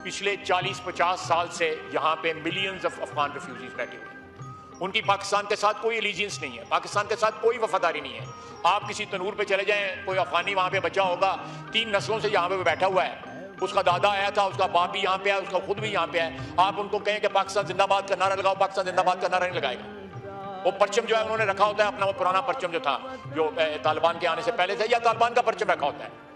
पिछले 40-50 साल से यहाँ पे मिलियंस ऑफ अफगान रिफ्यूजीज बैठे हुए हैं। उनकी पाकिस्तान के साथ कोई एलिजेंस नहीं है, पाकिस्तान के साथ कोई वफादारी नहीं है। आप किसी तनूर पे चले जाएं, कोई अफगानी वहाँ पे बचा होगा, 3 नस्लों से यहाँ पे बैठा हुआ है, उसका दादा आया था, उसका बाप भी यहाँ पे है, उसका खुद भी यहाँ पे है। आप उनको कहें कि पाकिस्तान जिंदाबाद का नारा लगाओ, पाकिस्तान जिंदाबाद का नारा नहीं लगाएगा। वो परचम जो है उन्होंने रखा होता है अपना, वो पुराना परचम जो था, जो तालिबान के आने से पहले से, या तालिबान का परचम रखा होता है।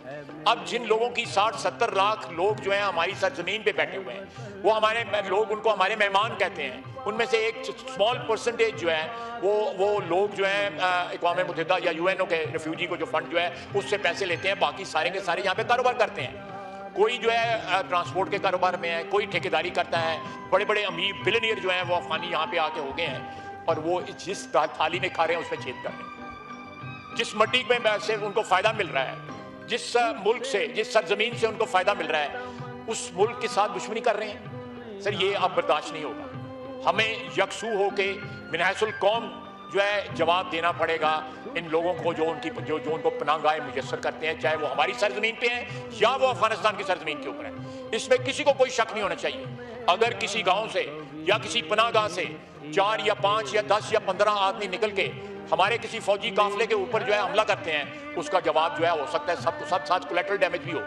अब जिन लोगों की 60-70 लाख लोग जो हैं हमारी सरजमीन पे बैठे हुए हैं, वो हमारे लोग, उनको हमारे मेहमान कहते हैं। उनमें से एक स्मॉल परसेंटेज जो है वो लोग जो हैं अक़वाम मुत्तहिदा या यूएनओ के रिफ्यूजी को जो फंड जो है उससे पैसे लेते हैं। बाकी सारे के सारे यहाँ पे कारोबार करते हैं। कोई जो है ट्रांसपोर्ट के कारोबार में है, कोई ठेकेदारी करता है। बड़े बड़े अमीर बिलियनियर जो हैं वो अफगानी यहाँ पे आके हो गए हैं और वो जिस थाली में खा रहे हैं उसमें छेद कर रहे हैं। जिस मट्टी में से उनको फ़ायदा मिल रहा है, जिस मुल्क से, जिस सरजमीन से उनको फायदा मिल रहा है, उस मुल्क के साथ दुश्मनी कर रहे हैं। सर ये अब बर्दाश्त नहीं होगा। हमें यकसू होके मिनहसुल कौम जो है जवाब देना पड़ेगा इन लोगों को जो उनको पनाहगाहें मुयस्सर करते हैं, चाहे वो हमारी सरजमीन पे हैं या वो अफगानिस्तान की सरजमीन के ऊपर है। इसमें किसी को कोई शक नहीं होना चाहिए। अगर किसी गांव से या किसी पनाहगाह से 4 या 5 या 10 या 15 आदमी निकल के हमारे किसी फौजी काफिले के ऊपर जो है हमला करते हैं, उसका जवाब जो है हो सकता है सबको सब साथ कोलैटरल डैमेज भी हो,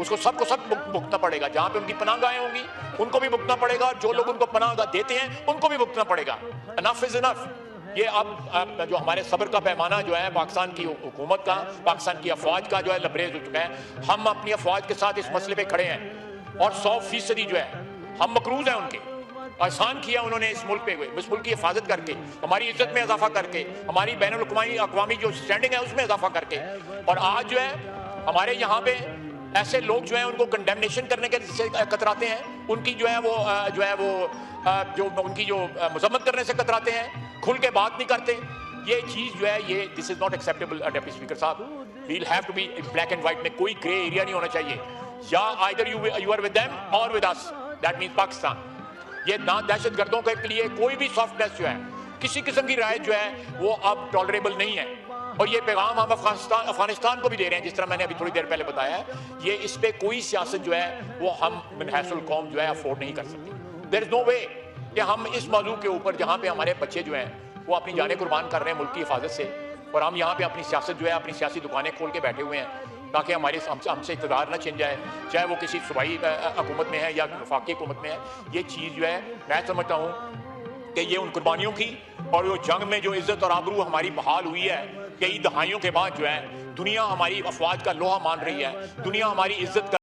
उसको सबको सब भुगतना पड़ेगा। जहाँ पे उनकी पनाहगाहें होंगी उनको भी भुगतना पड़ेगा, जो लोग उनको पनाहगाह देते हैं उनको भी भुगतना पड़ेगा। Enough is enough. ये अब जो हमारे सब्र का पैमाना जो है पाकिस्तान की हुकूमत का, पाकिस्तान की अफवाज का जो है लबरेज हो चुका है। हम अपनी अफवाज के साथ इस मसले पे खड़े हैं और 100% जो है हम मकरूज हैं उनके। एहसान किया उन्होंने इस मुल्क पे हुए, इस मुल्क की हिफाजत करके, हमारी इज्जत में इजाफा करके, हमारी बैनुल अक़वामी जो स्टैंडिंग है उसमें इजाफा करके। और आज जो है हमारे यहाँ पे ऐसे लोग जो हैं उनको कंडेमनेशन करने के से कतराते हैं, उनकी जो है वो उनकी जो मजम्मत करने से कतराते हैं, खुल के बात नहीं करते। ये चीज़ जो है ये this is not acceptable. Deputy speaker साहब, we will have to be black and white, में कोई ग्रे एरिया नहीं होना चाहिए। या either you are with them और with us, that means Pakistan. ये ना दहशतगर्दों के लिए कोई भी सॉफ्टनेस जो है, किसी किस्म की राय जो है वो अब टॉलरेबल नहीं है। और ये पैगाम हम अफगानिस्तान को भी दे रहे हैं, जिस तरह मैंने अभी थोड़ी देर पहले बताया है। ये इस पे कोई सियासत जो है वो हम मिनहसुल कौम जो है अफोर्ड नहीं कर सकते। देयर इज नो वे कि हम इस मौजू के ऊपर, जहाँ पे हमारे बच्चे जो हैं वो अपनी जानें कुर्बान कर रहे हैं मुल्क की हिफाजत से, और हम यहाँ पे अपनी सियासत जो है, अपनी सियासी दुकानें खोल के बैठे हुए हैं ताकि हमसे इक़्तिदार ना छिन जाए, चाहे वो किसी सूबाई हुकूमत में है या वफाकी हुकूमत में है। ये चीज़ जो है मैं समझता हूँ कि ये उन कुर्बानियों की और वो जंग में जो इज़्ज़त और आबरू हमारी बहाल हुई है, कई दहाइयों के बाद जो है दुनिया हमारी अफवाज का लोहा मान रही है, दुनिया हमारी इज़्ज़त